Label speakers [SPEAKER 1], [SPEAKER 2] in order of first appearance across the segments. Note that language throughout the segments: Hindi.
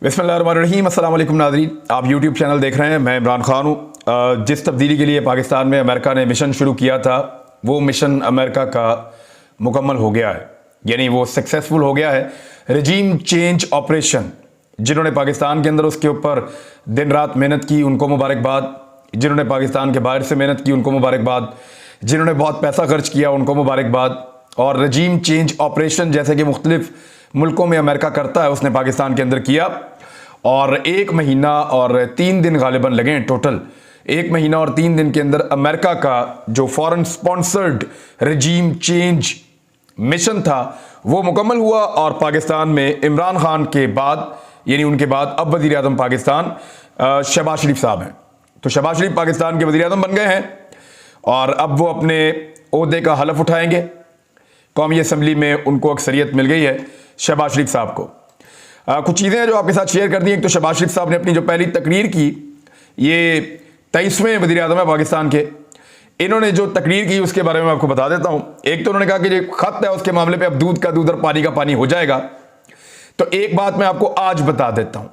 [SPEAKER 1] बिस्मिल्लाहिर्रहमानिर्रहीम। अस्सलाम वालेकुम नाज़रीन, आप यूट्यूब चैनल देख रहे हैं। मैं इमरान खान हूँ। जिस तब्दीली के लिए पाकिस्तान में अमेरिका ने मिशन शुरू किया था, वो मिशन अमेरिका का मुकम्मल हो गया है, यानी वो सक्सेसफुल हो गया है। रजीम चेंज ऑपरेशन, जिन्होंने पाकिस्तान के अंदर उसके ऊपर दिन रात मेहनत की उनको मुबारकबाद, जिन्होंने पाकिस्तान के बाहर से मेहनत की उनको मुबारकबाद, जिन्होंने बहुत पैसा खर्च किया उनको मुबारकबाद। और रजीम चेंज ऑपरेशन जैसे कि मुख्तलिफ मुल्कों में अमेरिका करता है, उसने पाकिस्तान के अंदर किया। और 1 महीना और 3 दिन गालिबन लगे हैं। टोटल 1 महीना और 3 दिन के अंदर अमेरिका का जो फॉरेन स्पॉन्सर्ड रजीम चेंज मिशन था वो मुकम्मल हुआ। और पाकिस्तान में इमरान खान के बाद, यानी उनके बाद अब वज़ीर आज़म पाकिस्तान शहबाज शरीफ साहब हैं। तो शहबाज शरीफ पाकिस्तान के वज़ीर आज़म बन गए हैं और अब वो अपने ओहदे का हलफ उठाएंगे। कौमी असम्बली में उनको अक्सरियत मिल गई है शहबाज शरीफ साहब को। कुछ चीज़ें हैं जो आपके साथ शेयर कर दी हैं। एक तो शहबाज शरीफ साहब ने अपनी जो पहली तकरीर की, ये 23वें वज़ीर आज़म है पाकिस्तान के, इन्होंने जो तकरीर की उसके बारे में आपको बता देता हूं। एक तो उन्होंने कहा कि जो खत है उसके मामले पे अब दूध का दूध और पानी का पानी हो जाएगा। तो एक बात मैं आपको आज बता देता हूं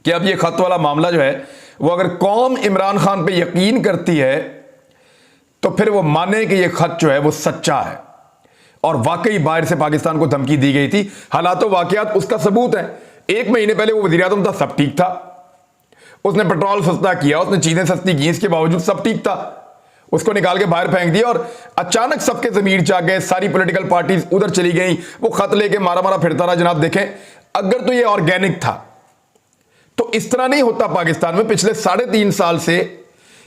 [SPEAKER 1] कि अब ये खत वाला मामला जो है वो अगर कौम इमरान खान पे यकीन करती है तो फिर वो माने कि ये खत जो है वो सच्चा है और वाकई बाहर से पाकिस्तान को धमकी दी गई थी। हालात वाकयात उसका सबूत है। 1 महीने पहले वो वज़ीर आज़म था, सब ठीक था, उसने पेट्रोल सस्ता किया, उसने चीजें सस्ती की, इसके बावजूद सब ठीक था। उसको निकाल के बाहर फेंक दिया और अचानक सबके ज़मीर जाग गए, सारी पॉलिटिकल पार्टीज उधर चली गई, वो खत लेके मारा मारा फिरता रहा। जनाब देखें, अगर तो ये ऑर्गेनिक था तो इस तरह नहीं होता। पाकिस्तान में पिछले 3.5 साल से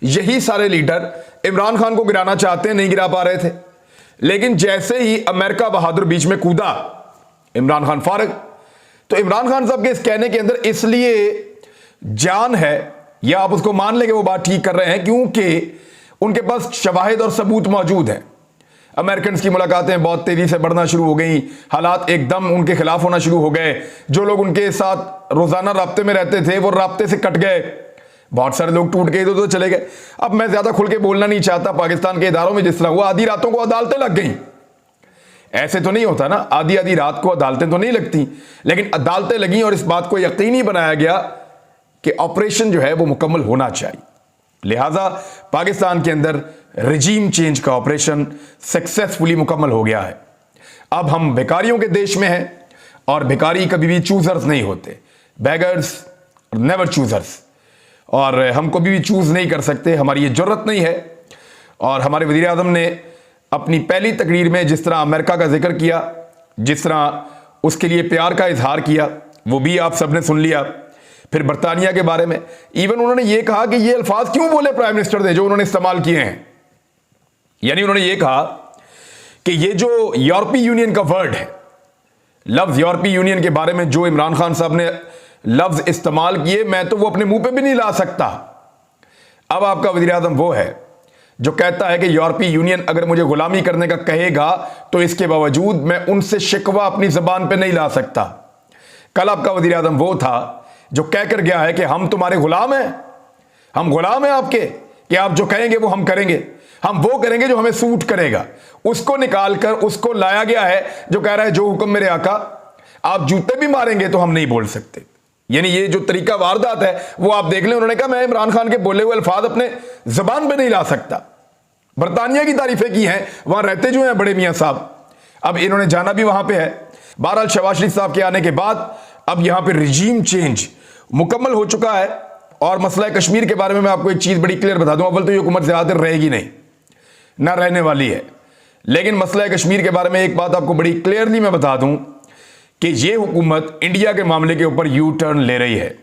[SPEAKER 1] यही सारे लीडर इमरान खान को गिराना चाहते हैं, नहीं गिरा पा रहे थे। लेकिन जैसे ही अमेरिका बहादुर बीच में कूदा, इमरान खान फारग। तो इमरान खान साहब के इस कहने के अंदर इसलिए जान है, या आप उसको मान लेंगे वो बात ठीक कर रहे हैं, क्योंकि उनके पास शवाहिद और सबूत मौजूद हैं। अमेरिकन की मुलाकातें बहुत तेजी से बढ़ना शुरू हो गई, हालात एकदम उनके खिलाफ होना शुरू हो गए। जो लोग उनके साथ रोजाना राब्ते में रहते थे वो राब्ते से कट गए, बहुत सारे लोग टूट गए तो चले गए। अब मैं ज्यादा खुल के बोलना नहीं चाहता। पाकिस्तान के इदारों में जिस तरह हुआ, आधी रातों को अदालतें लग गई। ऐसे तो नहीं होता ना, आधी आधी रात को अदालतें तो नहीं लगती, लेकिन अदालतें लगी और इस बात को यकीनी बनाया गया कि ऑपरेशन जो है वो मुकम्मल होना चाहिए। लिहाजा पाकिस्तान के अंदर रजीम चेंज का ऑपरेशन सक्सेसफुली मुकम्मल हो गया है। अब हम भिखारियों के देश में हैं और भिखारी कभी भी चूजर्स नहीं होते, बेगर्स नेवर चूजर्स। और हम कभी भी चूज नहीं कर सकते, हमारी ये जरूरत नहीं है। और हमारे वज़ीर आज़म ने अपनी पहली तकरीर में जिस तरह अमेरिका का जिक्र किया, जिस तरह उसके लिए प्यार का इजहार किया, वो भी आप सबने सुन लिया। फिर बरतानिया के बारे में इवन उन्होंने ये कहा कि ये अल्फाज क्यों बोले प्राइम मिनिस्टर ने जो उन्होंने इस्तेमाल किए हैं। यानी उन्होंने ये कहा कि ये जो यूरोपीय यूनियन का वर्ड है, लफ्ज यूरोपीय यूनियन के बारे में जो इमरान खान साहब ने लफ्ज इस्तेमाल किए, मैं तो वो अपने मुंह पे भी नहीं ला सकता। अब आपका वज़ीर आज़म वो है जो कहता है कि यूरोपीय यूनियन अगर मुझे गुलामी करने का कहेगा तो इसके बावजूद मैं उनसे शिकवा अपनी जबान पे नहीं ला सकता। कल आपका वज़ीर आज़म वो था जो कहकर गया है कि हम तुम्हारे गुलाम हैं, हम गुलाम हैं आपके, कि आप जो कहेंगे वो हम करेंगे, हम वो करेंगे जो हमें सूट करेगा। उसको निकालकर उसको लाया गया है जो कह रहा है जो हुक्म मेरे आका, आप जूते भी मारेंगे तो हम नहीं बोल सकते। यानी ये जो तरीका वारदात है वो आप देख लें। उन्होंने कहा मैं इमरान खान के बोले हुए अल्फाज अपने जबान पे नहीं ला सकता। बरतानिया की तारीफें की हैं, वहां रहते जो हैं बड़े मियां साहब, अब इन्होंने जाना भी वहां पे है। बहरहाल शहबाज शरीफ साहब के आने के बाद अब यहां पे रजीम चेंज मुकम्मल हो चुका है। और मसला कश्मीर के बारे में मैं आपको एक चीज बड़ी क्लियर बता दूं, अव्वल तो ये हुकूमत ज्यादा रहेगी नहीं, ना रहने वाली है। लेकिन मसला कश्मीर के बारे में एक बात आपको बड़ी क्लियरली मैं बता दूं कि ये हुकूमत इंडिया के मामले के ऊपर यू टर्न ले रही है।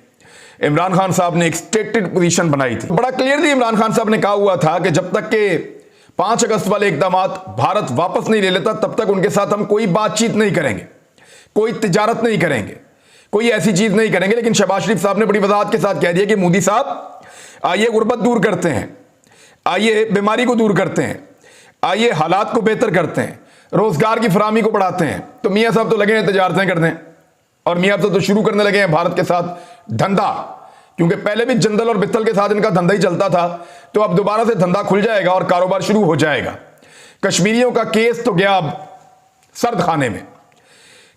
[SPEAKER 1] इमरान खान साहब ने एक स्टेटेड पोजीशन बनाई थी, बड़ा क्लियरली इमरान खान साहब ने कहा हुआ था कि जब तक के 5 अगस्त वाले इकदाम भारत वापस नहीं ले लेता तब तक उनके साथ हम कोई बातचीत नहीं करेंगे, कोई तिजारत नहीं करेंगे, कोई ऐसी चीज नहीं करेंगे। लेकिन शहबाज शरीफ साहब ने बड़ी वजाहत के साथ कह दिया कि मोदी साहब आइए गुर्बत दूर करते हैं, आइए बीमारी को दूर करते हैं, आइए हालात को बेहतर करते हैं, रोजगार की फराहमी को बढ़ाते हैं। तो मियाँ साहब तो लगे हैं तजारतें करने, और मियाँ साहब तो शुरू करने लगे हैं भारत के साथ धंधा, क्योंकि पहले भी जंदल और बित्तल के साथ इनका धंधा ही चलता था। तो अब दोबारा से धंधा खुल जाएगा और कारोबार शुरू हो जाएगा। कश्मीरियों का केस तो गया अब सर्द खाने में।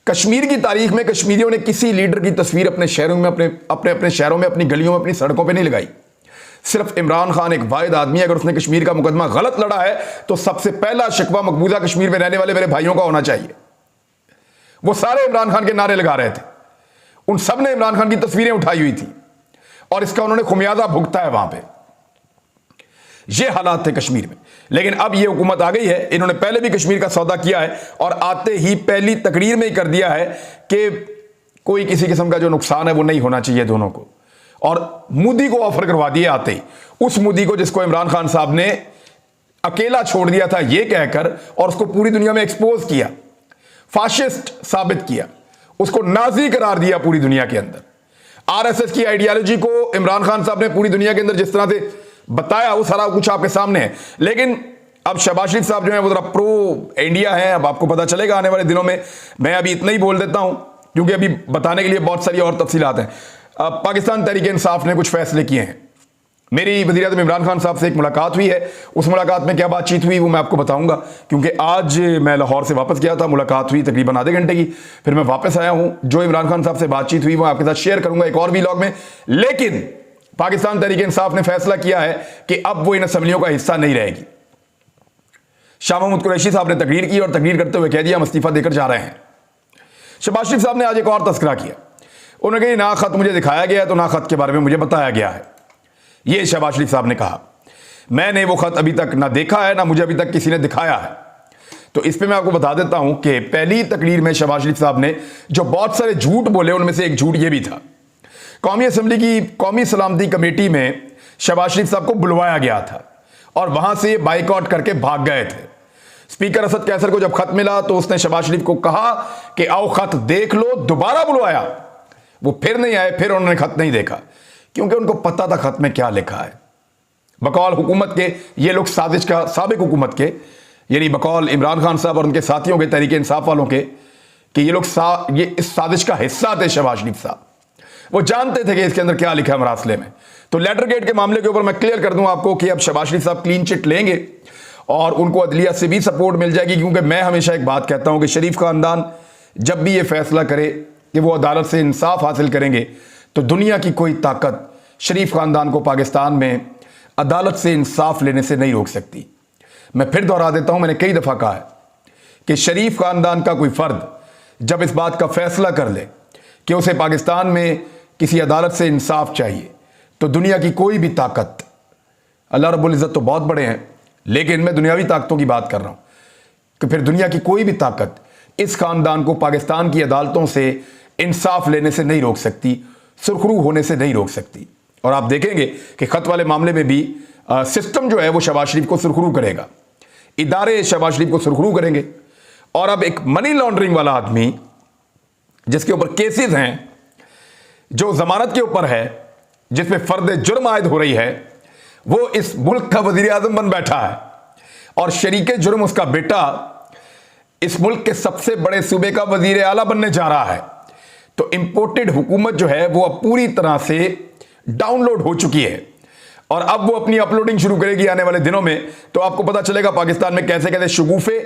[SPEAKER 1] कश्मीर की तारीख में कश्मीरियों ने किसी लीडर की तस्वीर अपने शहरों में अपने शहरों में, अपनी गलियों में, अपनी सड़कों पे नहीं लगाई। सिर्फ इमरान खान एक वाहिद आदमी, अगर उसने कश्मीर का मुकदमा गलत लड़ा है तो सबसे पहला शिकवा मकबूजा कश्मीर में रहने वाले मेरे भाइयों का होना चाहिए। वो सारे इमरान खान के नारे लगा रहे थे, उन सब ने इमरान खान की तस्वीरें उठाई हुई थी और इसका उन्होंने खुमियाजा भुगता है वहां पे। ये हालात थे कश्मीर में। लेकिन अब ये हुकूमत आ गई है, इन्होंने पहले भी कश्मीर का सौदा किया है और आते ही पहली तकरीर में ही कर दिया है कि कोई किसी किस्म का जो नुकसान है वो नहीं होना चाहिए दोनों को। और मोदी को ऑफर करवा दिए आते ही, उस मोदी को जिसको इमरान खान साहब ने अकेला छोड़ दिया था ये कहकर और उसको पूरी दुनिया में एक्सपोज किया, फाशिस्ट साबित किया, उसको नाजी करार दिया पूरी दुनिया के अंदर। आरएसएस की आइडियोलॉजी को इमरान खान साहब ने पूरी दुनिया के अंदर जिस तरह से बताया वो सारा कुछ आपके सामने है। लेकिन अब शहबाज शरीफ साहब जो है वो जरा प्रो इंडिया है, अब आपको पता चलेगा आने वाले दिनों में। मैं अभी इतना ही बोल देता हूं क्योंकि अभी बताने के लिए बहुत सारी और तफसीलात हैं। पाकिस्तान तहरीक इंसाफ ने कुछ फैसले किए हैं। मेरी वज़ीर आज़म इमरान खान साहब से एक मुलाकात हुई है, उस मुलाकात में क्या बातचीत हुई वो मैं आपको बताऊंगा, क्योंकि आज मैं लाहौर से वापस गया था, मुलाकात हुई तकरीबन आधे घंटे की, फिर मैं वापस आया हूं। जो इमरान खान साहब से बातचीत हुई वो आपके साथ शेयर करूंगा एक और व्लॉग में। लेकिन पाकिस्तान तहरीक इंसाफ ने फैसला किया है कि अब वो इन असम्बलियों का हिस्सा नहीं रहेगी। शाह महमूद कुरैशी साहब ने तकरीर की और तकरीर करते हुए कह दिया हम इस्तीफा देकर जा रहे हैं। शहबाज शरीफ साहब ने आज एक और तस्करा किया, उन्होंने कहा ना खत मुझे दिखाया गया तो ना खत के बारे में मुझे बताया गया है। यह शहबाज शरीफ साहब ने कहा, मैंने वो खत अभी तक ना देखा है ना मुझे अभी तक किसी ने दिखाया है। तो इस पे मैं आपको बता देता हूं कि पहली तकरीर में शहबाज शरीफ साहब ने जो बहुत सारे झूठ बोले उनमें से एक झूठ यह भी था। कौमी असम्बली की कौमी सलामती कमेटी में शहबाज शरीफ साहब को बुलवाया गया था और वहां से बाइकआउट करके भाग गए थे। स्पीकर असद कैसर को जब खत मिला तो उसने शहबाज शरीफ को कहा कि आओ खत देख लो, दोबारा बुलवाया, वो फिर नहीं आए, फिर उन्होंने खत नहीं देखा क्योंकि उनको पता था खत में क्या लिखा है। बकौल हुकूमत के ये लोग साजिश का, साबिक हुकूमत के, यानी बकौल इमरान खान साहब और उनके साथियों के, तहरीक इंसाफ वालों के, कि ये लोग ये इस साजिश का हिस्सा थे। शहबाज शरीफ साहब वो जानते थे कि इसके अंदर क्या लिखा है मरासले में। तो लेटर गेट के मामले के ऊपर मैं क्लियर कर दूं आपको कि अब शहबाज शरीफ साहब क्लीन चिट लेंगे और उनको अदलिया से भी सपोर्ट मिल जाएगी, क्योंकि मैं हमेशा एक बात कहता हूं कि शरीफ खानदान जब भी ये फैसला करे कि वो अदालत से इंसाफ हासिल करेंगे तो दुनिया की कोई ताकत शरीफ खानदान को पाकिस्तान में अदालत से इंसाफ लेने से नहीं रोक सकती। मैं फिर दोहरा देता हूं, मैंने कई दफा कहा है कि शरीफ खानदान का कोई फर्द जब इस बात का फैसला कर ले कि उसे पाकिस्तान में किसी अदालत से इंसाफ चाहिए तो दुनिया की कोई भी ताकत, अल्लाह रब्बुल इज़्ज़त तो बहुत बड़े हैं लेकिन मैं दुनियावी ताकतों की बात कर रहा हूं, कि फिर दुनिया की कोई भी ताकत इस खानदान को पाकिस्तान की अदालतों से इंसाफ लेने से नहीं रोक सकती, सुरखरू होने से नहीं रोक सकती। और आप देखेंगे कि खत वाले मामले में भी सिस्टम जो है वो शहबाज शरीफ को सुरखरू करेगा, इदारे शहबाज शरीफ को सुरखरू करेंगे। और अब एक मनी लॉन्ड्रिंग वाला आदमी जिसके ऊपर केसेस हैं, जो जमानत के ऊपर है, जिसमें फर्द जुर्म आयद हो रही है, वो इस मुल्क का वजीर आजम बन बैठा है और शरीके जुर्म उसका बेटा इस मुल्क के सबसे बड़े सूबे का वजीर आला बनने जा रहा है। तो इंपोर्टेड हुकूमत जो है वो अब पूरी तरह से डाउनलोड हो चुकी है और अब वो अपनी अपलोडिंग शुरू करेगी आने वाले दिनों में। तो आपको पता चलेगा पाकिस्तान में कैसे कैसे शगुफे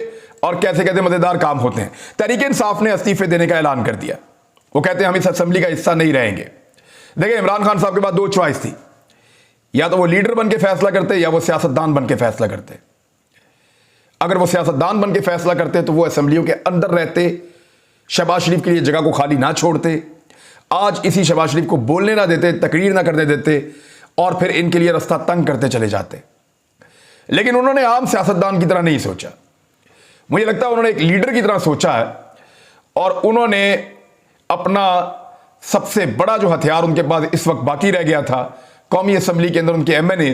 [SPEAKER 1] और कैसे कैसे मजेदार काम होते हैं। तहरीक इंसाफ ने इस्तीफे देने का ऐलान कर दिया, वो कहते हैं हम इस असेंबली का हिस्सा नहीं रहेंगे। देखिए, इमरान खान साहब के पास दो चॉइस थी, या तो वो लीडर बन के फैसला करते या वो सियासतदान बन के फैसला करते। अगर वो सियासतदान बन के फैसला करते तो वो असेंबलियों के अंदर रहते, शहबाज शरीफ के लिए जगह को खाली ना छोड़ते, आज इसी शहबाज शरीफ को बोलने ना देते, तकरीर ना करने देते और फिर इनके लिए रास्ता तंग करते चले जाते। लेकिन उन्होंने आम सियासतदान की तरह नहीं सोचा, मुझे लगता है उन्होंने एक लीडर की तरह सोचा है और उन्होंने अपना सबसे बड़ा जो हथियार उनके पास इस वक्त बाकी रह गया था, कौमी असम्बली के अंदर उनके एमएनए,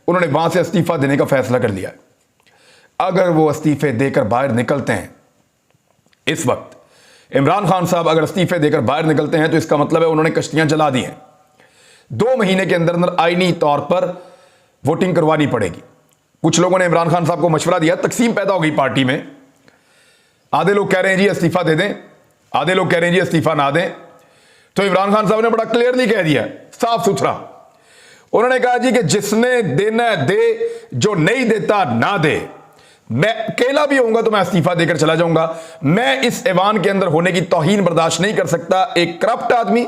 [SPEAKER 1] उन्होंने वहां से इस्तीफा देने का फैसला कर लिया। अगर वो इस्तीफे देकर बाहर निकलते हैं, इस वक्त इमरान खान साहब अगर इस्तीफे देकर बाहर निकलते हैं तो इसका मतलब है उन्होंने कश्तियां जला दी हैं। 2 महीने के अंदर अंदर आईनी तौर पर वोटिंग करवानी पड़ेगी। कुछ लोगों ने इमरान खान साहब को मशवरा दिया, तकसीम पैदा हो गई पार्टी में। आधे लोग कह रहे हैं जी इस्तीफा दे दें, आधे लोग कह रहे हैं जी इस्तीफा ना दें। तो इमरान खान साहब ने बड़ा क्लियरली कह दिया, साफ सुथरा, उन्होंने कहा जी कि जिसने देना दे, जो नहीं देता ना दे। मैं अकेला भी होऊंगा तो मैं इस्तीफा देकर चला जाऊंगा। मैं इस ऐवान के अंदर होने की तौहीन बर्दाश्त नहीं कर सकता। एक करप्ट आदमी,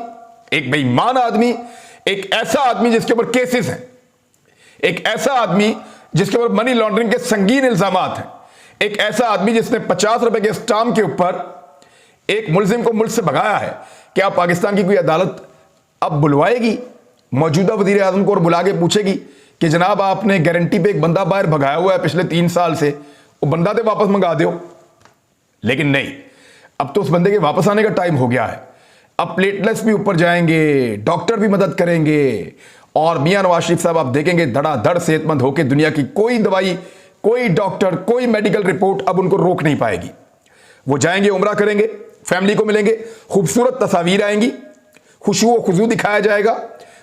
[SPEAKER 1] एक बेईमान आदमी, एक ऐसा आदमी जिसके ऊपर केसेस हैं, एक ऐसा आदमी जिसके ऊपर मनी लॉन्ड्रिंग के संगीन इल्जामात हैं, एक ऐसा आदमी जिसने 50 रुपए के स्टाम्प के ऊपर एक मुलजिम को मुल्क से भगाया है। क्या पाकिस्तान की कोई अदालत अब बुलवाएगी मौजूदा वजीर आजम को और बुला के पूछेगी कि जनाब आपने गारंटी पे एक बंदा बाहर भगाया हुआ है पिछले 3 साल से, वो बंदा तो वापस मंगा दो? लेकिन नहीं, अब तो उस बंदे के वापस आने का टाइम हो गया है। अब प्लेटलेट्स भी ऊपर जाएंगे, डॉक्टर भी मदद करेंगे, और मियां नवाज शरीफ साहब आप देखेंगे धड़ाधड़ सेहतमंद होकर दुनिया की कोई दवाई, कोई डॉक्टर, कोई मेडिकल रिपोर्ट अब उनको रोक नहीं पाएगी। वो जाएंगे, उम्रा करेंगे, फैमिली को मिलेंगे, खूबसूरत तस्वीरें आएंगी, खुशू व खुजू दिखाया जाएगा,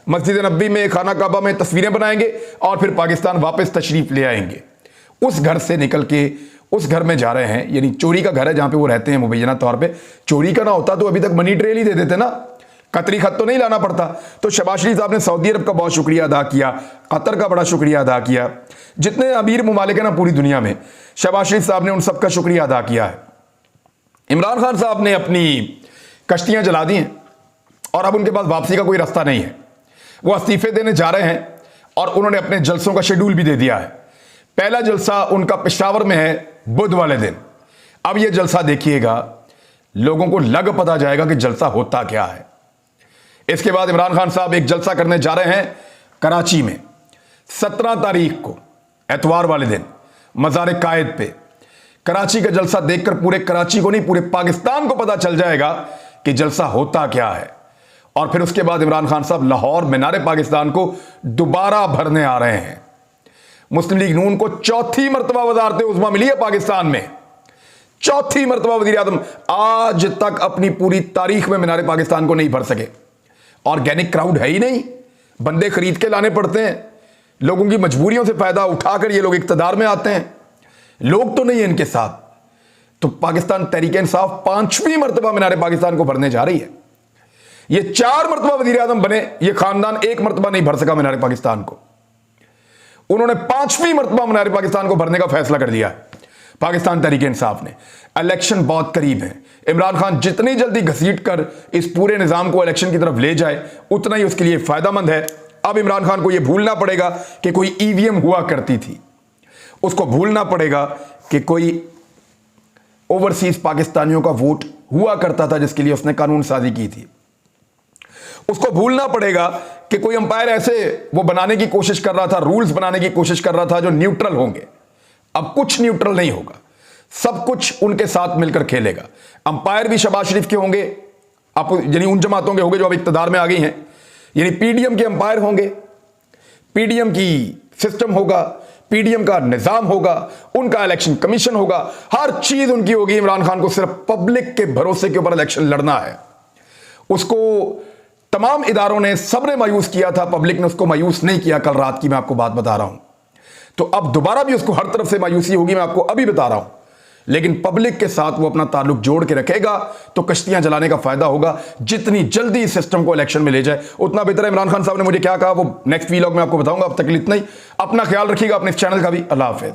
[SPEAKER 1] मस्जिद नबी में, खाना काबा में तस्वीरें बनाएंगे और फिर पाकिस्तान वापस तशरीफ ले आएंगे। उस घर से निकल के उस घर में जा रहे हैं, यानी चोरी का घर है जहां पे वो रहते हैं मुबैना तौर पे। चोरी का ना होता तो अभी तक मनी ट्रेल ही दे देते ना, कतरी खत तो नहीं लाना पड़ता। तो शहबाज शरीफ साहब ने सऊदी अरब का बहुत शुक्रिया अदा किया, कतर का बड़ा शुक्रिया अदा किया, जितने अमीर मुमालिक हैं ना पूरी दुनिया में, शहबाज शरीफ साहब ने उन सबका शुक्रिया अदा किया है। इमरान खान साहब ने अपनी कश्तियां जला दी हैं और अब उनके पास वापसी का कोई रास्ता नहीं है। वो इस्तीफे देने जा रहे हैं और उन्होंने अपने जलसों का शेड्यूल भी दे दिया है। पहला जलसा उनका पेशावर में है बुध वाले दिन। अब यह जलसा देखिएगा, लोगों को लग पता जाएगा कि जलसा होता क्या है। इसके बाद इमरान खान साहब एक जलसा करने जा रहे हैं कराची में 17 तारीख को, एतवार वाले दिन, मज़ार कायद पे। कराची का जलसा देखकर पूरे कराची को नहीं, पूरे पाकिस्तान को पता चल जाएगा कि जलसा होता क्या है। और फिर उसके बाद इमरान खान साहब लाहौर मीनार पाकिस्तान को दोबारा भरने आ रहे हैं। मुस्लिम लीग नून को चौथी मरतबा वज़ारत उज़्मा मिली है पाकिस्तान में, चौथी मरतबा वज़ीर आज़म आज तक अपनी पूरी तारीख में मीनार पाकिस्तान को नहीं भर सके। ऑर्गेनिक क्राउड है ही नहीं, बंदे खरीद के लाने पड़ते हैं, लोगों की मजबूरियों से फायदा उठाकर ये लोग इख्तिदार में आते हैं, लोग तो नहीं है इनके साथ। तो पाकिस्तान तहरीक इंसाफ 5वीं मरतबा मीनार पाकिस्तान को भरने जा रही है। ये 4 मरतबा वज़ीर आज़म बने, ये खानदान 1 मरतबा नहीं भर सका मीनार पाकिस्तान को। उन्होंने 5वीं मरतबा मीनार पाकिस्तान को भरने का फैसला कर दिया पाकिस्तान तहरीक इंसाफ ने। इलेक्शन बहुत करीब है, इमरान खान जितनी जल्दी घसीट कर इस पूरे निजाम को इलेक्शन की तरफ ले जाए उतना ही उसके लिए फायदामंद है। अब इमरान खान को यह भूलना पड़ेगा कि कोई ईवीएम हुआ करती थी, उसको भूलना पड़ेगा कि कोई ओवरसीज पाकिस्तानियों का वोट हुआ करता था जिसके लिए उसने कानून साजी की थी, उसको भूलना पड़ेगा कि कोई अंपायर ऐसे वो बनाने की कोशिश कर रहा था, रूल्स बनाने की कोशिश कर रहा था जो न्यूट्रल होंगे। अब कुछ न्यूट्रल नहीं होगा, सब कुछ उनके साथ मिलकर खेलेगा। अंपायर भी शहबाज शरीफ के होंगे, आप यानी उन जमातों के होंगे जो अब इक्तदार में आ गई हैं, यानी पीडीएम के अंपायर होंगे, पीडीएम की सिस्टम होगा, पीडीएम का निजाम होगा, उनका इलेक्शन कमीशन होगा, हर चीज उनकी होगी। इमरान खान को सिर्फ पब्लिक के भरोसे के ऊपर इलेक्शन लड़ना है। उसको तमाम इदारों ने, सबने मायूस किया था, पब्लिक ने उसको मायूस नहीं किया। कल रात की मैं आपको बात बता रहा हूं, तो अब दोबारा भी उसको हर तरफ से मायूसी होगी, मैं आपको अभी बता रहा हूं। लेकिन पब्लिक के साथ वो अपना ताल्लुक जोड़ के रखेगा तो कश्तियां जलाने का फायदा होगा। जितनी जल्दी इस सिस्टम को इलेक्शन में ले जाए उतना बेहतर है। इमरान खान साहब ने मुझे क्या कहा वो नेक्स्ट वीलॉग में आपको बताऊंगा। अब तक इतना ही, अपना ख्याल रखिएगा, अपने इस चैनल का भी। अल्लाह हाफिज।